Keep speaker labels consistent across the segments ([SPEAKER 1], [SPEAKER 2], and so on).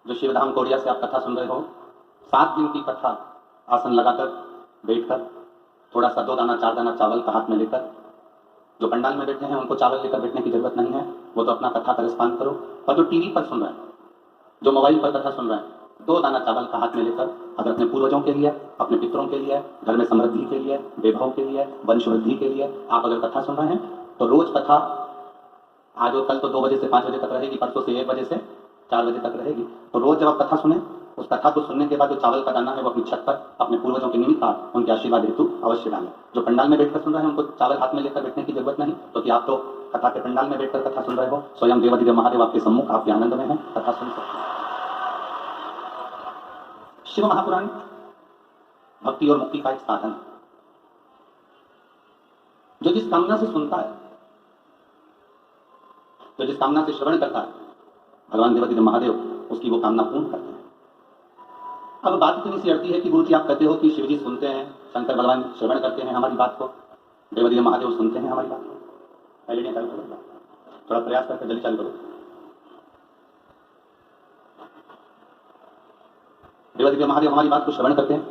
[SPEAKER 1] जो शिवधाम कोरिया से आप कथा सुन रहे हो, 7 दिन की कथा आसन लगाकर बैठकर थोड़ा सा 2 दाना 4 दाना चावल का हाथ में लेकर, जो पंडाल में बैठे हैं उनको चावल लेकर बैठने की जरूरत नहीं है, वो तो अपना कथा का रिस्पान करो। और जो टीवी पर सुन रहे हैं, जो मोबाइल पर कथा सुन रहे हैं, 2 दाना चावल का हाथ में लेकर अगर अपने पूर्वजों के लिए, अपने पितरों के लिए, घर में समृद्धि के लिए, वैभव के लिए, वंश वृद्धि के लिए आप अगर कथा सुन रहे हैं, तो रोज कथा आज और कल तो 2 बजे से 5 बजे तक रहेगी, परसों से 1 बजे से 4 बजे तक रहेगी। तो रोज जब आप कथा सुने, उस कथा को सुनने के बाद जो चावल का दाना है वो अपनी छत पर अपने पूर्वजों के निमित्त उनके आशीर्वाद हेतु अवश्य डालें। जो पंडाल में बैठकर सुन रहे हैं उनको चावल हाथ में लेकर बैठने की जरूरत नहीं, क्योंकि आप तो कथा के पंडाल में बैठकर कथा सुन रहे हो, स्वयं देवाधिदेव महादेव आपके सम्मुख आपके आनंद में है, कथा सुन सकते हैं। शिव महापुराण भक्ति और मुक्ति का एक साधन है। जो जिस कामना से सुनता है, जो जिस कामना से श्रवण करता है, भगवान देवाधिदेव महादेव उसकी वो कामना पूर्ण करते हैं। अब बात इतनी सी अड़ती है कि गुरु जी आप कहते हो कि शिव जी सुनते हैं, शंकर भगवान श्रवण करते हैं हमारी बात को, देवाधिदेव महादेव सुनते हैं हमारी बात को। पहले नहीं चालू करो, थोड़ा प्रयास करके जल्दी चालू करो। देवाधिदेव महादेव हमारी बात को श्रवण करते हैं,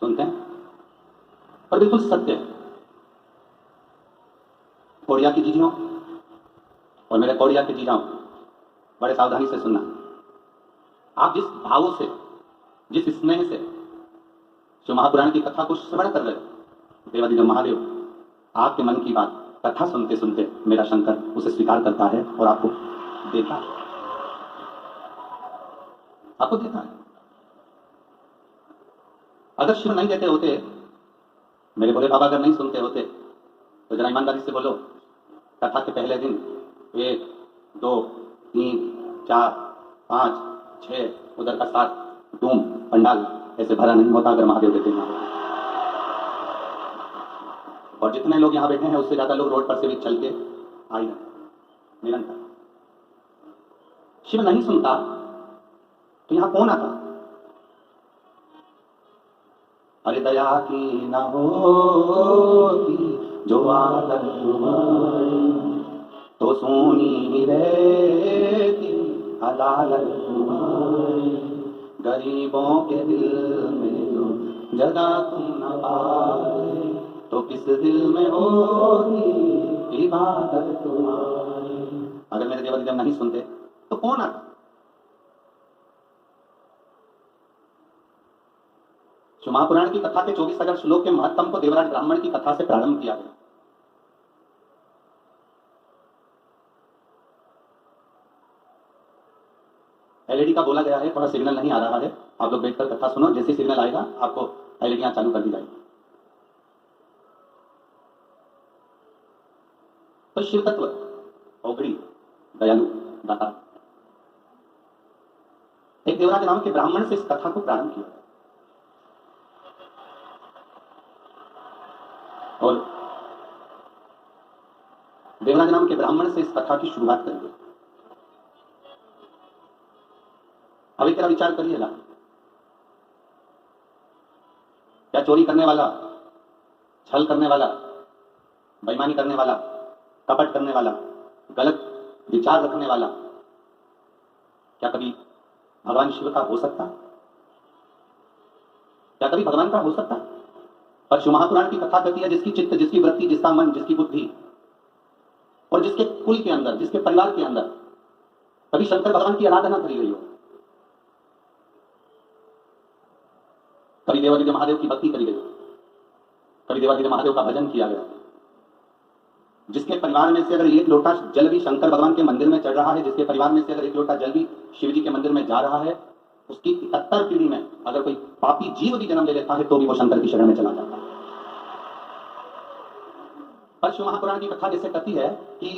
[SPEAKER 1] सुनते हैं, पर बिल्कुल सत्य है। कोरिया की जीजियों और मेरे कोरिया के जीजाओं, बड़े सावधानी से सुनना। आप जिस भावों से, जिस स्नेह से शिव महापुराण की कथा को श्रवण कर रहे हो, देवाधिदेव महादेव आपके मन की बात कथा सुनते सुनते मेरा शंकर उसे स्वीकार करता है और आपको देता है, आपको देता है। अगर शिव नहीं देते होते, मेरे भोले बाबा अगर नहीं सुनते होते, तो जरा ईमानदारी से बोलो, कथा के पहले दिन 1 2 3 4 5 6 उधर का 7 डूम पंडाल ऐसे भरा नहीं होता अगर महादेव देते हैं। और जितने लोग यहाँ बैठे हैं उससे ज्यादा लोग रोड पर से भी चल के आई निरंतर। शिव नहीं सुनता तो यहाँ कौन आता? अरे दया की न होती जो आदत तुम्हारी, तो सोनी रहती अदालत तुम्हारी। गरीबों के दिल में जो जगह तुम न पाए, तो किस दिल में होती इबादत तुम्हारी। अगर मेरे देवाधिदेव नहीं सुनते तो कौन आता? शिव महापुराण की कथा के 24,000 श्लोक के महत्तम को देवराज ब्राह्मण की कथा से प्रारंभ किया गया। एलईडी का बोला गया है, थोड़ा सिग्नल नहीं आ रहा है, आप लोग बैठकर कथा सुनो, जैसे सिग्नल आएगा आपको एलईडी चालू कर दी जाएगी। तो शिव तत्व औगड़ी दयालु दाता, एक देवराज नाम के ब्राह्मण से इस कथा को प्रारंभ किया और देवराज नाम के ब्राह्मण से इस कथा की शुरुआत करेंगे। अभी तेरा विचार करिएगा, क्या चोरी करने वाला, छल करने वाला, बेईमानी करने वाला, कपट करने वाला, गलत विचार रखने वाला क्या कभी भगवान शिव का हो सकता? क्या कभी भगवान का हो सकता? पर शिव महापुराण की कथा कहती है जिसकी चित्त, जिसकी वृत्ति, जिसका मन, जिसकी बुद्धि और जिसके कुल के अंदर, जिसके परिवार के अंदर कभी शंकर भगवान की आराधना करी गई हो, कभी देवाधिदेव महादेव की भक्ति करी गई, कभी देवाधिदेव महादेव का भजन किया गया, जिसके परिवार में से अगर 1 लोटा जल भी शंकर भगवान के मंदिर में चढ़ रहा है, जिसके परिवार में से अगर 1 लोटा जल भी शिव जी के मंदिर में जा रहा है, उसकी 71 पीढ़ी में अगर कोई पापी जीव भी जन्म ले लेता है तो भी वो शंकर की शरण में चला जाता है। पर शिव महापुराण की कथा जैसे कहती है कि